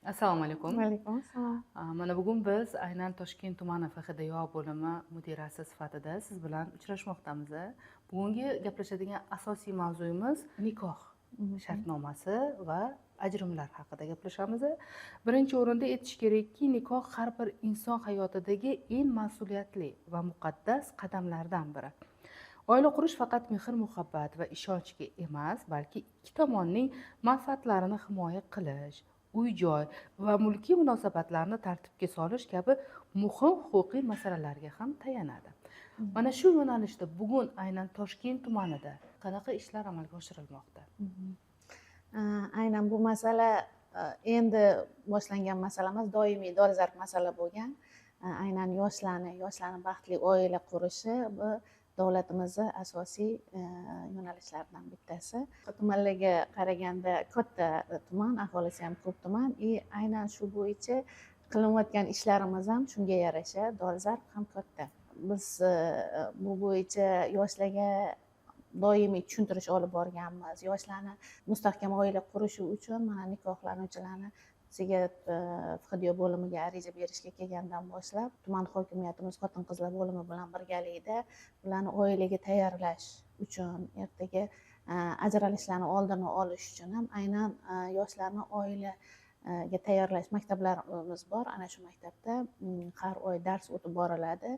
Assalomu alaykum. Alaykum assalom. Mana bugun biz aynan Toshkent tumani FHDYO bo'limi mudirasi sifatida siz bilan uchrashmoqdamiz. Bugungi gaplashadigan asosiy mavzuyimiz nikoh shartnomasi va ajrimlar haqida gaplashamiz. Birinchi o'rinda aytish kerakki, nikoh har bir inson hayotidagi eng mas'uliyatli va muqaddas qadamlardan biri. Oila qurish faqat mehr muhabbat va ishonchga emas, balki ikki tomonning manfaatlarini himoya qilish, uy-joy va mulkiy munosabatlarni tartibga solish kabi muhim huquqiy masalalarga ham tayanadi. Mana shu yo'nalishda bugun aynan Toshkent tumanida qanaqa ishlar amalga oshirilmoqda? Aynan bu masala endi boshlangan masala emas, doimiy dolzarb masala bo'lgan. Aynan yoshlarni baxtli oila qurishi bu davlatimizni asosiy yo'nalishlaridan bittasi. Tumanlarga qaraganda katta tuman, aholisi ham ko'p tuman. Aynan shu bo'yicha qilinayotgan ishlarimiz ham shunga yarasha dolzarb ham katta. Biz bu bo'yicha yoshlarga doimiy tushuntirish olib borganmiz. Yoshlarni mustahkam oila qurishi uchun mana nikohlanuvchilarni bizga FHDYO bo'limiga ariza berishga kelgandan boshlab tuman hokimiyatimiz xotin-qizlar bo'limi bilan birgalikda ularni oilaga tayyorlash uchun, ertaga ajralishlarni oldini olish uchun ham aynan yoshlarni oilaga tayyorlash maktablarimiz bor. Ana shu maktabda har oy dars o'tib boriladi.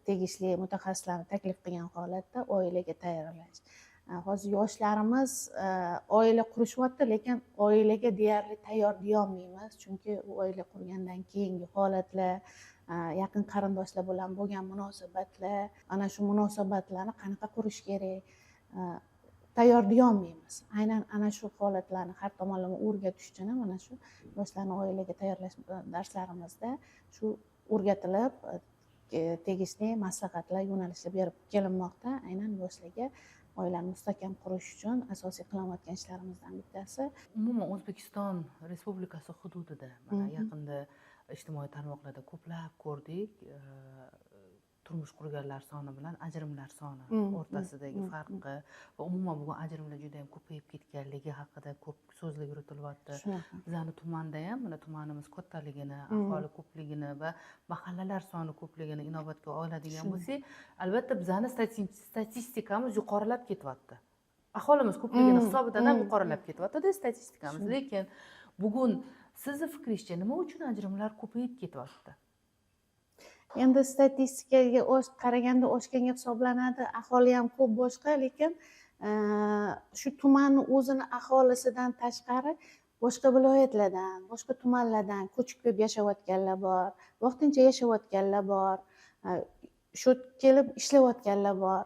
Tegishli mutaxassislarni taklif qilgan holatda oilaga tayyorlash. Hozir yoshlarimiz oila qurishyapti, lekin oilaga deyarli tayyor deyolmaymiz, chunki oila qurgandan keyingi holatlar, yaqin qarindoshlar bilan bo'lgan munosabatlar, ana shu munosabatlarni qanaqa qurish kerak, tayyor deyolmaymiz. Aynan ana shu holatlarni har tomonlama o'rgatish uchun ham mana shu yoshlarni oilaga tayyorlash darslarimizda shu o'rgatilib, tegishli maslahatlar, yo'nalishlar berib kelinmoqda. Aynan yoshlarga oilani mustahkam qurish uchun asosiy qilayotgan ishlarimizdan bittasi. Umuman O'zbekiston Respublikasi hududida mana yaqinda ijtimoiy tarmoqlarda ko'plab ko'rdik, turmush qurganlar soni bilan ajrimlar soni o'rtasidagi farqi va umuman bugun ajrimlar juda ham ko'payib ketganligi haqida ko'p so'zlar yuritilyapti. Bizning tumanda ham, mana tumanimiz kattaligini, aholi ko'pligini va mahallalar soni ko'pligini inobatga oladigan bo'lsak, albatta bizning statistikamiz yuqorilab ketyapti. Aholimiz ko'pligini hisobidan ham yuqorilab ketyapti-da statistikamiz. Lekin bugun sizning fikringizcha nima uchun ajrimlar ko'payib ketyapti? Endi statistikaga qaraganda oshganga hisoblanadi, aholi ham ko'p boshqa, lekin shu tumanni o'zini aholisidan tashqari boshqa viloyatlardan, boshqa tumanlardan ko'chib kelib yashayotganlar bor, vaqtincha yashayotganlar bor, shu kelib ishlayotganlar bor.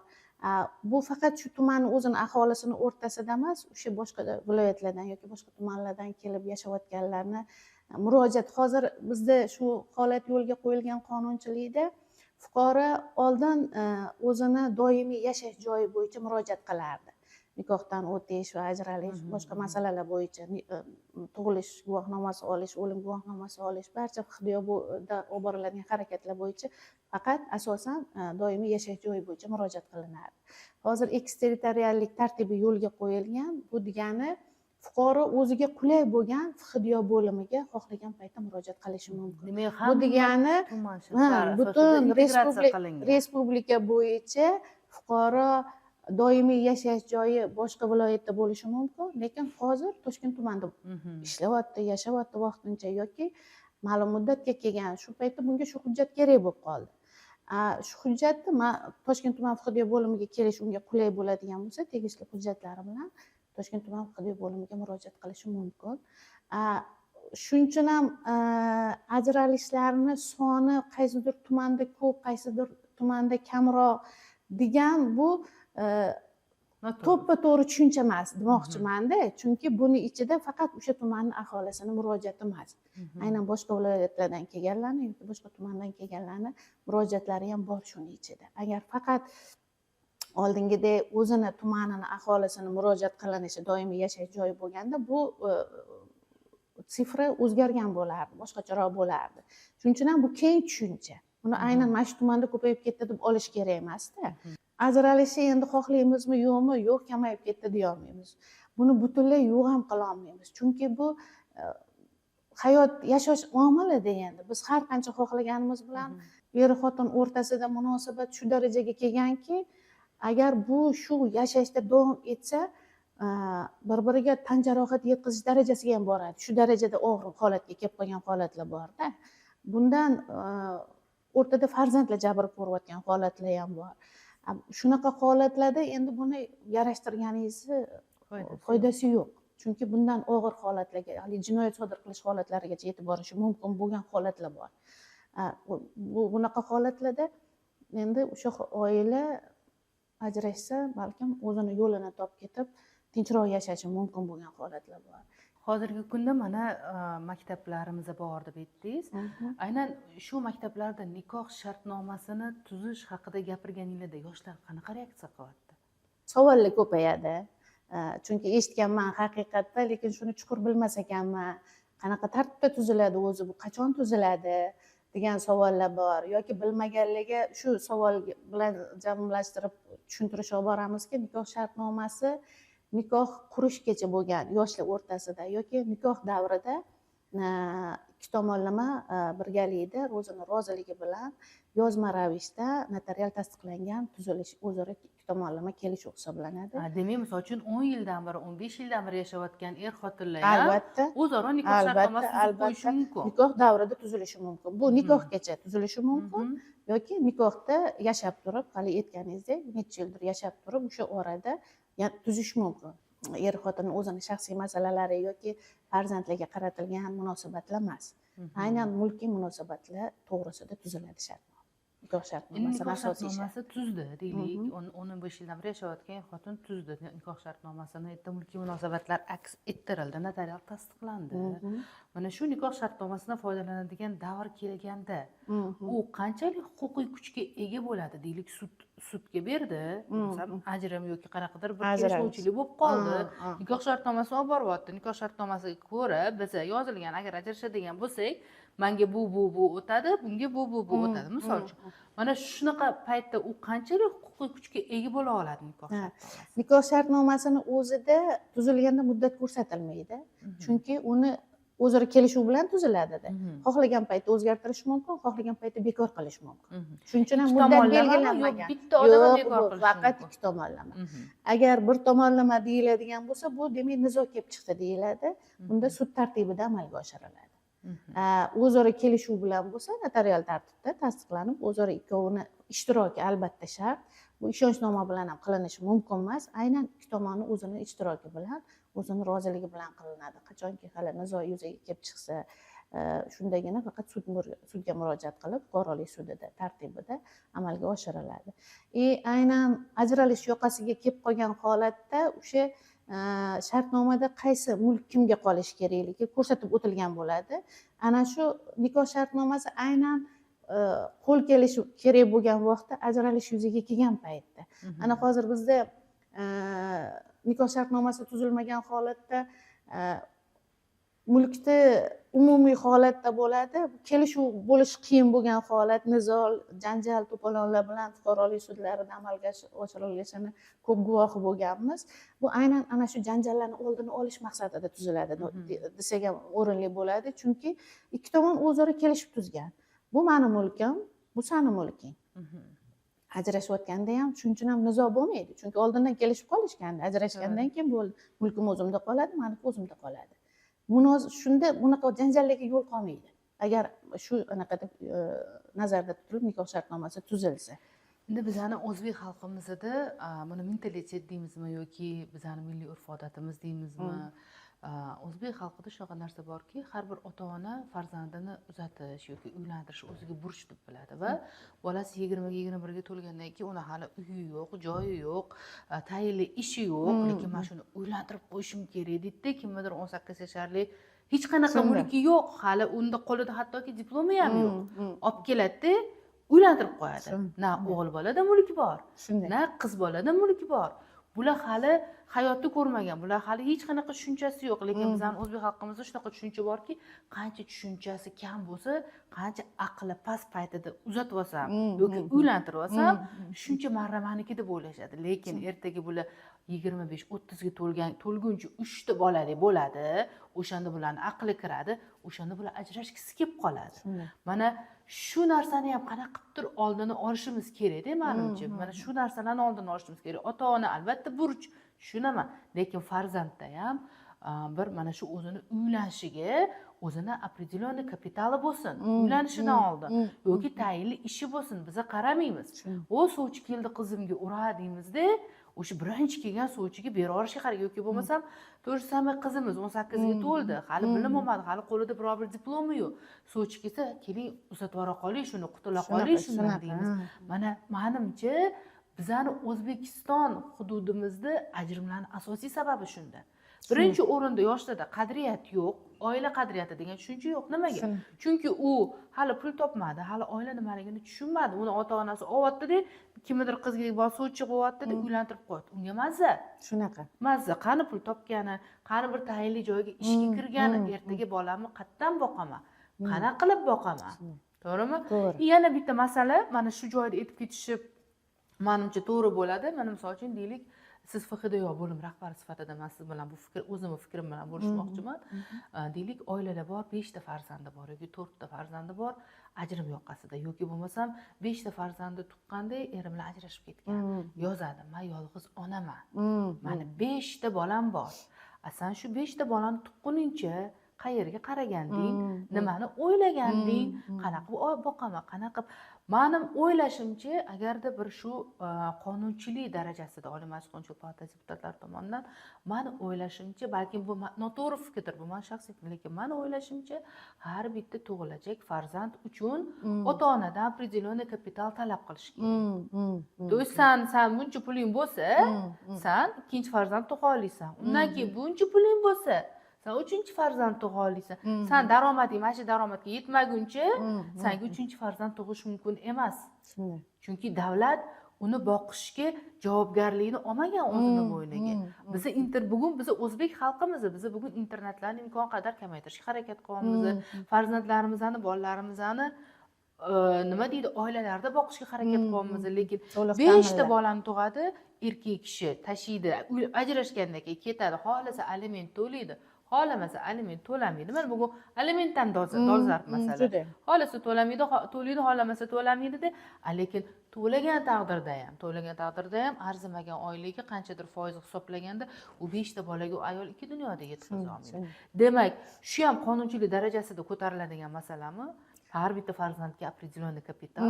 Bu faqat shu tumanni o'zini aholisini o'rtasida emas, o'sha boshqa viloyatlardan yoki boshqa tumanlardan kelib yashayotganlarni murojaat. Hozir bizda shu holat yo'lga qo'yilgan qonunchilikda fuqaro oldin o'zini doimiy yashash joyi bo'yicha murojaat qilardi. Nikohdan o'tish va ajralish, boshqa masalalar bo'yicha tug'ilish guvohnomasi olish, o'lim guvohnomasi olish, barcha FHDYOda olib boriladigan harakatlar bo'yicha faqat asosan doimiy yashash joyi bo'yicha murojaat qilinardi. Hozir eksterritoriallik tartibi yo'lga qo'yilgan. Bu degani fuqaro o'ziga qulay bo'lgan FHDYO bo'limiga xohlagan paytda murojaat qilishi mumkin. Bu degani butun respublika bo'yicha fuqaro doimiy yashash joyi boshqa viloyatda bo'lishi mumkin, lekin hozir Toshkent tumanida ishlayapti, yashayapti vaqtincha yoki ma'lum muddatga kelgan, shu paytda bunga shu hujjat kerak bo'lib qoldi. Shu hujjatni Toshkent tuman FHDYO bo'limiga kelish unga qulay bo'ladigan bo'lsa, tegishli hujjatlari bilan Toshkent tuman FHDYO bo'limiga murojaat qilishi mumkin. Shuning uchun ham ajralishlarni soni qaysidir tumanda ko'p, qaysidir tumanda kamroq degan bu to'ppa-to'g'ri tushuncha emas demoqchimanda, chunki buni ichida faqat o'sha tumanning aholisini murojaati emas. Aynan boshqa viloyatlardan kelganlarni yoki boshqa tumandan kelganlarni murojaatlari ham bor shuni ichida. Agar faqat oldingidek o'zini tumanini aholisini murojaat qilinishi doimiy yashash joyi bo'lganda bu sifra o'zgargan bo'lardi, boshqacharoq bo'lardi. Shuning uchun ham bu keng tushuncha. Buni aynan mana shu tumanda ko'payib ketdi deb olish kerak emas-da. Ajralishni endi xohlaymizmi, yo'qmi, yo'q, kamayib ketdi deya olmaymiz. Buni butunlay yo'q ham qila olmaymiz. Chunki bu hayot yashash omilida endi biz har qancha xohlaganimiz bilan er xotin o'rtasida munosabat shu darajaga kelganki, agar bu shu yashashda davom etsa bir biriga tan jarohati yetkazish darajasiga ham boradi. Shu darajada og'ir holatga kelib qolgan holatlar borda. Bundan o'rtada farzandlar jabr ko'rayotgan holatlar ham bor. Shunaqa holatlarda endi buni yarashtirganingizni foydasi yo'q. Chunki bundan og'ir holatlarga, hali jinoyat sodir qilish holatlarigacha yetib borishi mumkin bo'lgan holatlar bor. Bunaqa holatlarda endi o'sha oila ajrashsa, balkim o'zini yo'lini topib ketib, tinchroq yashashi mumkin bo'lgan holatlar bor. Hozirgi kunda mana maktablarimiz bor deb aytdingiz. Aynan shu maktablarda nikoh shartnomasini tuzish haqida gapirganingizda yoshlar qanaqa reaksiya qilyapti? Savollar ko'payadi. Chunki eshitganman haqiqatda, lekin shuni chuqur bilmas ekanman. Qanaqa tartibda tuziladi o'zi, bu qachon tuziladi degan savollar bor. Yoki bilmaganlarga shu savol bilan jamlashtirib tushuntirish olib boramizki, nikoh shartnomasi nikoh qurishgacha bo'lgan yoshlar o'rtasida yoki nikoh davrida ikki tomonlama birgalikda o'zini roziligi bilan yozma ravishda notarial tasdiqlangan tuzilish o'zaro ikki tomonlama kelishuv hisoblanadi. Demak, misol uchun 10 yildan beri, 15 yildan beri yashayotgan er-xotinlar albatta o'zaro nikoh shartnomasi tuzib qo'yishi mumkin. Nikoh davrida tuzilishi mumkin. Bu nikohgacha tuzilishi mumkin yoki nikohda yashab turib, hali aytganingizdek, necha yildir yashab turib, o'sha orada tuzish mumkin. Er xotin o'zini shaxsiy masalalari yoki farzandlarga qaratilgan munosabatlar emas. Aynan mulkiy munosabatlar to'g'risida tuziladi shartnoma. Nikoh shartnomasi tuzdi deylik, 15 yildan beri yashayotgan er xotin tuzdi nikoh shartnomasini, yerda mulkiy munosabatlar aks ettirildi, notarial tasdiqlandi. Mana shu nikoh shartnomasidan foydalanadigan davr kelganda, u qanchalik huquqiy kuchga ega bo'ladi deylik, sudga berdi, masalan, ajrim yoki qanaqadir bir kelishmovchilik bo'lib qoldi, nikoh shartnomasini olib boryapti. Nikoh shartnomasiga ko'ra biz yozilgan, agar ajrashadigan bo'lsak, menga bu o'tadi, bunga bu o'tadi. Misol uchun, mana shunaqa paytda u qanchalik huquqiy kuchga ega bo'la oladi nikoh shartnomasi? Nikoh shartnomasini o'zida tuzilganda muddat ko'rsatilmaydi. Chunki uni o'zaro kelishuv bilan tuziladi. Xohlagan paytda o'zgartirish mumkin, xohlagan paytda bekor qilish mumkin. Shuning uchun ham muddat belgilanmagan. Bitta odam bekor qilish faqat ikki tomonlama. Agar bir tomonlama deyiladigan bo'lsa, bu demak nizo kelib chiqdi deyiladi. Bunda sud tartibida amalga oshiriladi. O'zaro kelishuv bilan bo'lsa, notarial tartibda tasdiqlanib, o'zaro ikkovini ishtiroki albatta shart. Bu ishonchnoma bilan ham qilinishi mumkin emas. Aynan ikki tomonni o'zini ishtiroki bilan, o'zini roziligi bilan qilinadi. Qachonki hali nizo yuzaga kelib chiqsa, shundagina faqat sudga murojaat qilib, fuqarolik sudida tartibida amalga oshiriladi. Aynan ajralish yoqasiga kelib qolgan holatda o'sha shartnomada qaysi mulk kimga qolishi kerakligi ko'rsatib o'tilgan bo'ladi. Ana shu nikoh shartnomasi aynan qo'l kelishi kerak bo'lgan vaqtda ajralish yuzaga kelgan paytda. Ana hozir bizda nikoh shartnomasi tuzilmagan holatda mulkda umumiy holatda bo'ladi. Kelishuv bo'lish qiyin bo'lgan holat, nizo, janjal, to'polonlar bilan fuqarolik sudlarida amalga oshirilishini ko'p guvohi bo'lganmiz. Bu aynan ana shu janjallarni oldini olish maqsadida tuziladi desak ham o'rinli bo'ladi. Chunki ikki tomon o'zaro kelishib tuzgan. Bu meni mulkim, bu seni mulking. Ajrashayotganda ham shuning uchun ham nizo bo'lmaydi. Chunki oldindan kelishib qolishganda, ajrashgandan keyin bo'ldi, mulkim o'zimda qoladi, meniki o'zimda qoladi. Shunda bunaqa janjallarga yo'l qolmaydi. Agar shu anaqada nazarda tutilib nikoh shartnomasi tuzilsa. Endi bizani o'zbek xalqimizda buni mentalitet deymizmi yoki bizani milliy urf-odatimiz deymizmi? O'zbek xalqida shunaqa narsa borki, har bir ota-ona farzandini uzatish yoki uylantirish o'ziga burch deb biladi va bolasi 20-21 ga to'lgandan keyin uni hali uyi yo'q, joyi yo'q, tayinli ishi yo'q, lekin men shuni uylantirib qo'yishim kerak deydi. Kimdir 18 yasharli hech qanaqa mulki yo'q, hali unda qo'lida hattoki diplomi ham yo'q. Olib keladi-da, uylantirib qo'yadi. Na o'g'il bolada mulk bor, na qiz bolada mulk bor. Bular hali hayotni ko'rmagan, bular hali hech qanaqa tushunchasi yo'q, lekin bizning o'zbek xalqimizda shunaqa tushuncha borki, qancha tushunchasi kam bo'lsa, qancha aqli past paytida uzatib olsam yoki uylantirib olsam, shuncha marra meniki deb o'ylashadi. Lekin ertaga bular 25-30 ga to'lguncha 3 ta bolali bo'ladi. O'shanda bularning aqli kiradi, o'shanda bular ajrashgisi kelib qoladi. Mana shu narsani ham qanaqa qilib turib oldini olishimiz kerak-da, menimcha. Mana shu narsalarni oldini olishimiz kerak. Ota-ona albatta burch, tushunaman, lekin farzandda ham bir mana shu o'zini uylanishiga o'zini определенный kapitali bo'lsin, uylanishidan oldin yoki tayinli ishi bo'lsin. Biza qaramaymiz. O sovchi keldi qizimga ura deymizda, o'sha birinchi kelgan sovchiga beraverishga qarang, yoki bo'lmasam to же самое qizimiz 18 ga to'ldi, hali bilim olmadi, hali qo'lida biror bir diplomi yo'q. Sovchi kelsa, keling uzatib yubora qoling, shuni qutula qoling, shundan deymiz. Mana menimcha bizani O'zbekiston hududimizda ajrimlarning asosiy sababi shunda. Birinchi o'rinda yoshlarda qadriyat yo'q, oila qadriyati degan tushuncha yo'q. Nimaga? Chunki u hali pul topmadi, hali oila nimaligini tushunmadi. Uni ota-onasi ovatdi-da, kimnidir qizga bosuvchi qo'yapti-da, uylantirib qo'yadi. Unga mazza. Shunaqa. Mazza, qani pul topgani, qani bir tayinli joyga ishga kirgani, ertaga bolamni qayerdan boqaman? Qana qilib boqaman? To'g'rimi? Yana bitta masala, mana shu joyda aytib ketishib, menimcha to'g'ri bo'ladi. Mana misol uchun deylik, siz FHDYO bo'lim rahbari sifatida men siz bilan bu fikr, o'zimning fikrim bilan bo'lishmoqchiman. Deylik, oilada bor, 5 ta farzandi bor yoki 4 ta farzandi bor, ajrim yoqasida yoki bo'lmasam 5 ta farzandi tuqqanda erim bilan ajrashib ketgan. Yozadi, men yolg'iz onaman. Mani 5 ta bolam bor. Sen shu 5 ta bolani tuqquningcha qayerga qaraganding, nimani o'ylaganding, qanaqa boqaman, qanaqa. Mening o'ylashimcha, agarda bir shu qonunchilik darajasida Oliy Majlis Qonunchilik palatasi deputatlari tomonidan, meni o'ylashimcha, balki bu noto'g'ri fikrdir, bu men shaxsiy fikrim, lekin meni o'ylashimcha, har bitta tug'ilajak farzand uchun ota-onadan определенный kapital talab qilish kerak. To sen buncha puling bo'lsa, sen ikkinchi farzand tug'a olasan. Undan keyin buncha puling bo'lsa, sen uchinchi farzand tug'a olasan. Sen daromading mana shu daromadga yetmaguncha senga uchinchi farzand tug'ish mumkin emas. Chunki davlat uni boqishga javobgarlikni olmagan o'zini bo'yniga. Bugun biz o'zbek xalqimiz, biz bugun internatlarni imkon qadar kamaytirishga harakat qilyapmiz. Farzandlarimizni, bolalarimizni nima deydi, oilalarda boqishga harakat qilyapmiz, lekin 5 ta bolani tug'adi, erkak kishi tashiydi, ajrashgandan keyin ketadi, xohlasa aliment to'laydi. Xohlamasa aliment to'lamaydi. Mana bugun alimentdan dolzarb masala. Xohlasa to'lamaydi, xohlamasa to'lamaydi-da, lekin to'lagan taqdirda ham arzimagan oilaga qanchadir foiz hisoblaganda u 5 ta bolaga ayol 2 dunyoda yetkaza olmaydi. Demak, shu ham qonunchilik darajasida ko'tariladigan masalami? Har bitta farzandga определенный kapital.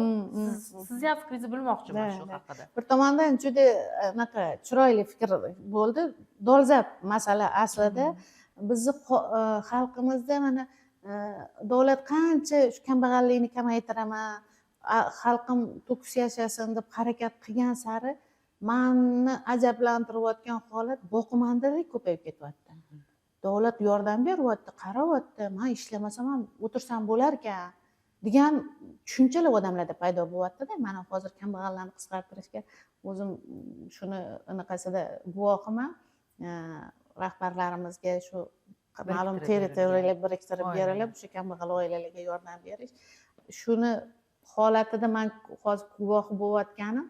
Siz ham fikringizni bilmoqchiman shu haqida. Bir tomondan juda anaqa chiroyli fikr bo'ldi. Dolzarb masala aslida. Bizni xalqimizda mana davlat qancha shu kambag'allikni kamaytiraman, xalqim to'kis yashasin deb harakat qilgan sari meni ajablantirayotgan holat boqimandalik ko'payib ketyapti. Davlat yordam beryapti, qarayapti, men ishlamasam ham o'tirsam bo'lar ekan degan tushunchalar odamlarda paydo bo'lyapti-da. Mana hozir kambag'allarni qisqartirishga o'zim shuni anaqasida guvohiman. Rahbarlarimizga shu ma'lum territoriyalar biriktirib berilib, o'sha kambag'al oilalarga yordam berish. Shuni holatida men hozir guvohi bo'layotganim,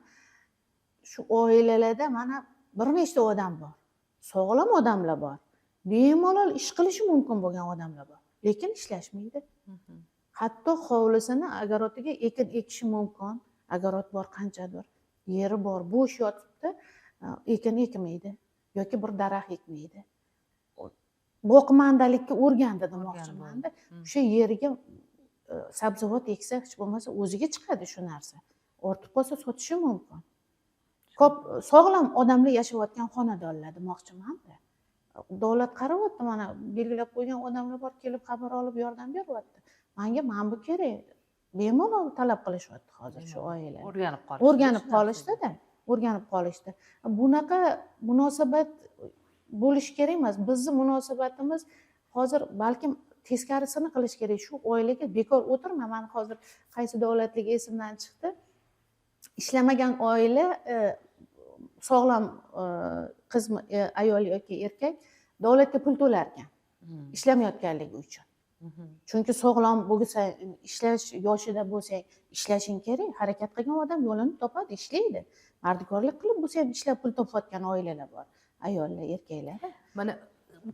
shu oilalarda mana bir nechta odam bor. Sog'lom odamlar bor. Bemalol ish qilishi mumkin bo'lgan odamlar bor, lekin ishlashmaydi. Hatto hovlisini agorotiga ekin ekishi mumkin. Agorot bor qanchadir, yeri bor, bo'sh yotibdi, ekin ekmaydi yoki bir daraxt ekmaydi. Boqmandalikka o'rgandi demoqchiman-da. O'sha yeriga sabzavot eksa, hech bo'lmasa o'ziga chiqadi shu narsa. Ortib qolsa sotishi mumkin. Ko'p sog'lom odamlar yashayotgan xonadonlar demoqchiman-da. Davlat qarayapti, mana belgilab qo'ygan odamlar bor, kelib xabar olib yordam beryapti. Menga mana bu kerak. Bemalol talab qilishyapti hozir shu oilalar. O'rganib qolishdi. Bunaqa munosabat bo'lish kerak emas. Bizning munosabatimiz hozir balkim teskarisini qilish kerak. Shu oilaga bekor o'tirma. Mana hozir qaysi davlatligi esimdan chiqdi. Ishlamagan oila, sog'lom qiz, ayol yoki erkak davlatga pul to'lar ekan. Ishlamayotganligi uchun. chunki sog'lom bo'lsang, ishlash yoshida bo'lsang ishlashing kerak, harakat qilgan odam yo'lini topadi, ishlaydi. Mardikorlik qilib bo'lsa ham ishlab pul topayotgan oilalar bor, ayollar, erkaklar. Mana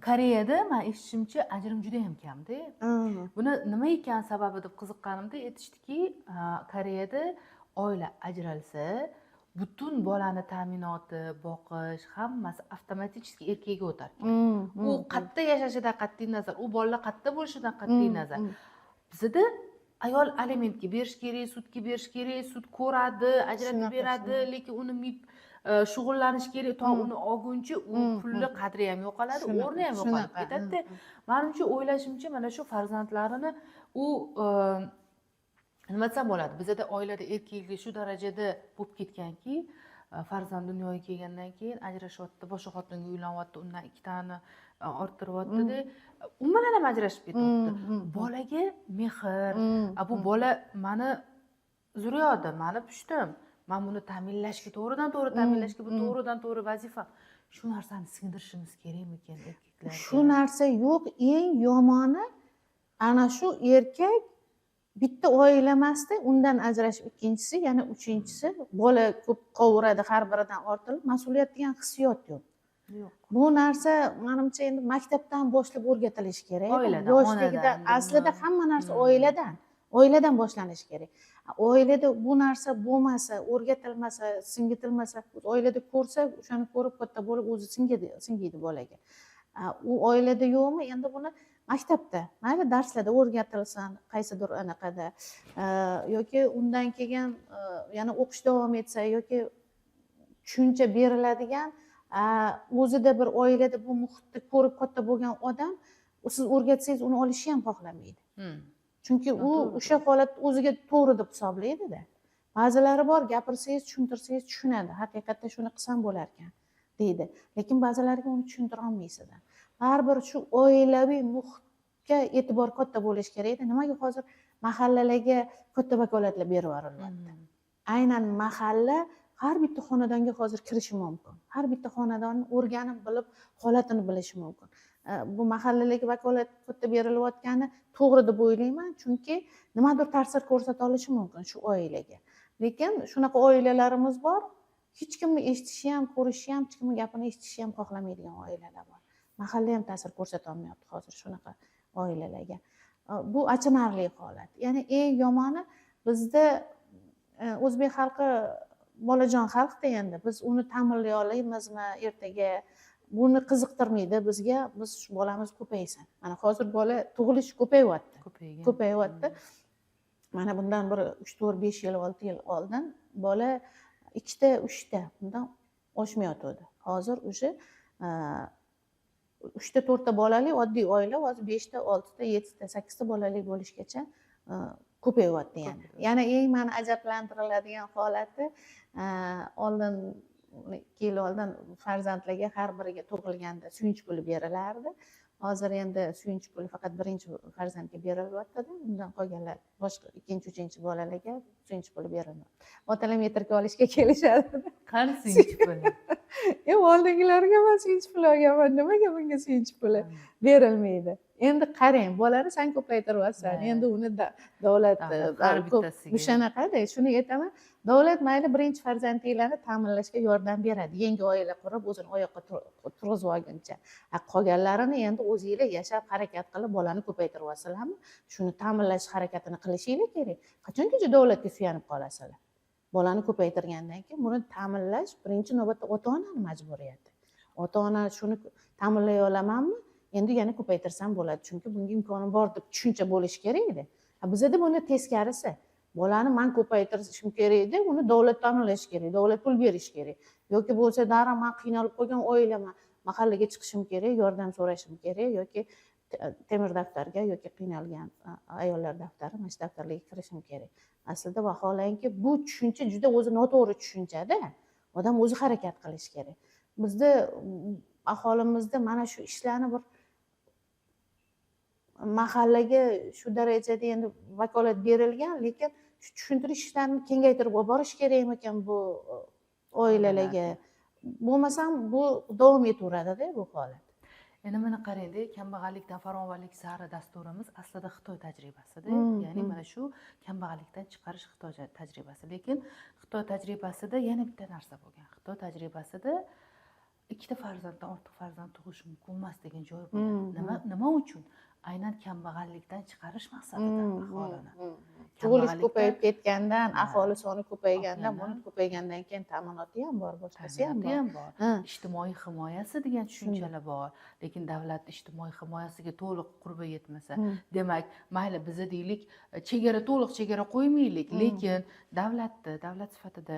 Koreyada men eshitishimcha ajrim juda ham kamda. Buni nima ekan sababi deb qiziqqanimda aytishdiki, Koreyada oila ajralsa, butun bolani ta'minoti, boqish hammasi avtomatik erkakka o'tar ekan. U qayerda yashashidan qat'iy nazar, u bolalar qayerda bo'lishidan qat'iy nazar. Bizda ayol alimentga berish kerak, sudga berish kerak, sud ko'radi, ajratib beradi, lekin uni shug'ullanish kerak, to uni olguncha u pulni qadri ham yo'qoladi, o'rni ham yo'qolib ketadi. Menimcha, o'ylashimcha, mana shu farzandlarini u nima desam bo'ladi, bizda oilada erkaklik shu darajada bo'lib ketganki, farzand dunyoga kelgandan keyin ajrashyapti, boshqa xotinga uylanyapti, undan ikkitani orttiryapti-da, umuman ham ajrashib ketyapti. Bolaga mehr, bu bola mani zurriyotim, mani pushtim, men buni ta'minlashga, to'g'ridan to'g'ri ta'minlashga, bu to'g'ridan to'g'ri vazifa. Shu narsani singdirishimiz kerakmikan erkaklarga? Shu narsa yo'q. Eng yomoni ana shu erkak bitta oila emasda, undan ajrashib, ikkinchisi, yana uchinchisi bola ko'p qovuradi, har biridan ortilib, mas'uliyat degan hissiyot yo'q. Bu narsa menimcha endi maktabdan boshlab o'rgatilishi kerak. Yoshligidan, aslida hamma narsa oiladan boshlanishi kerak. Oilada bu narsa bo'lmasa, o'rgatilmasa, singitilmasa, oilada ko'rsa, o'shani ko'rib katta bo'lib o'zi singiydi bolaga. U oilada yo'qmi? Endi buni maktabda, mayli darslarda o'rgatilsin, qaysidir anaqada, yoki undan keyin yana o'qish davom etsa, yoki tushuncha beriladigan, o'zida bir oilada bu muhitni ko'rib katta bo'lgan odam, siz o'rgatsangiz uni olishni ham xohlamaydi. Chunki u o'sha holatni o'ziga to'g'ri deb hisoblaydi-da. Ba'zilari bor, gapirsangiz, tushuntirsangiz tushunadi, haqiqatda shuni qilsam bo'lar ekan deydi. Lekin ba'zilariga uni tushuntira olmaysizlar. Baribir shu oilaviy muhitga e'tibor katta bo'lish kerak. Nimaga hozir mahallalarga katta vakolatlar berib yurilyapti? Aynan mahalla har bitta xonadonga hozir kirishi mumkin. Har bitta xonadonni o'rganib bilib, holatini bilishi mumkin. Bu mahallalarga vakolat katta berilayotgani to'g'ri deb o'ylayman, chunki nimadir ta'sir ko'rsata olishi mumkin shu oilaga. Lekin shunaqa oilalarimiz bor, hech kimni eshitishni ham, ko'rishni ham, hech kimning gapini eshitishni ham xohlamaydigan oilalar bor. Mahalla ham ta'sir ko'rsata olmayapti hozir shunaqa oilalarga. Bu achinarli holat. Ya'ni eng yomoni bizda o'zbek xalqi bolajon xalqda, endi biz uni ta'minlay olamizmi ertaga? Buni qiziqtirmaydi bizga. Biz shu bolamiz ko'paysin. Mana hozir bola tug'ilish ko'payyapti. Mana bundan bir 3-4-5 yil, 6 yil oldin bola 2ta, 3ta bundan oshmayotdi. Hozir o'sha 3ta, 4ta bolali oddiy oila hozir 5ta, 6ta, 7ta, 8ta bolali bo'lishgacha ko'payyapti yana. Yana eng meni ajablantiradigan holati, oldin 2 yil oldin farzandlarga har biriga tug'ilganda suyunch puli berilardi. Hozir endi suyunch puli faqat birinchi farzandga berilyapti-da, undan qolganlar boshqa ikkinchi, uchinchi bolalarga suyunch puli berilmaydi. Otalar metrga olishga kelishadi. Qani suyunch puli? Oldingilarga men suyunch puli olganman, nimaga bunga suyunch puli berilmaydi? Endi qarang, bolani sen ko'paytiryapsan. Endi uni davlat o'shanaqa-da, shuni aytaman. Davlat mayli birinchi farzandinglarni ta'minlashga yordam beradi. Yangi oila qurib, o'zini oyoqqa turg'izib olguncha. Qolganlarini endi o'zingizlar yashab, harakat qilib bolani ko'paytiryapsizlarmi? Shuni ta'minlash harakatini qilishinglar kerak. Qachongacha davlatga suyanib qolasizlar? Bolani ko'paytirgandan keyin buni ta'minlash birinchi navbatda ota-onaning majburiyati. Ota-ona shuni ta'minlay olamanmi? Endi yana ko'paytirsam bo'ladi, chunki bunga imkonim bor deb tushuncha bo'lish kerak edi. Bizda buni teskarisi. Bolani men ko'paytirishim kerak edi, uni davlat ta'minlash kerak, davlat pul berish kerak. Yoki bo'lsa, darrov men qiynalib qolgan oilaman, mahallaga chiqishim kerak, yordam so'rashim kerak, yoki temir daftarga yoki qiynalgan ayollar daftari, mana shu daftarlarga kirishim kerak. Aslida vaholanki bu tushuncha juda o'zi noto'g'ri tushunchada. Odam o'zi harakat qilish kerak. Bizda aholimizda mana shu ishlarni bir mahallaga shu darajada endi vakolat berilgan, lekin shu tushuntirish ishlarini kengaytirib borish kerakmikan bu oilalarga? Bo'lmasam bu davom etaveradi-da bu holat. Endi mana qarangda, kambag'allikdan farovonlik sari dasturimiz aslida Xitoy tajribasida. Ya'ni mana shu kambag'allikdan chiqarish Xitoy tajribasi. Lekin Xitoy tajribasida yana bitta narsa bo'lgan. Xitoy tajribasida ikkita farzanddan ortiq farzand tug'ish mumkin emas degan joyi bo'lgan. Nima uchun? Aynan kambag'allikdan chiqarish maqsadida aholini. Tug'ilish ko'payib ketgandan, aholi soni ko'paygandan, buni ko'paygandan keyin ta'minoti ham bor, boshqasi ham bor. Ijtimoiy himoyasi degan tushunchalar bor. Lekin davlat ijtimoiy himoyasiga to'liq qurbi yetmasa, demak, mayli bizni deylik, to'liq chegara qo'ymaylik, lekin davlat sifatida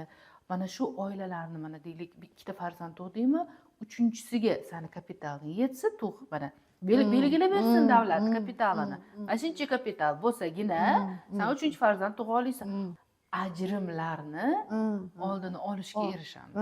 mana shu oilalarni mana deylik, ikkita farzand tug'dingmi, uchinchisiga sani kapitalni yetsa tug' mana belgilab bersin davlat kapitalini. Mana shuncha kapital bo'lsagina sen uchinchi farzand tug'a olasan. Ajrimlarni oldini olishga erishamiz.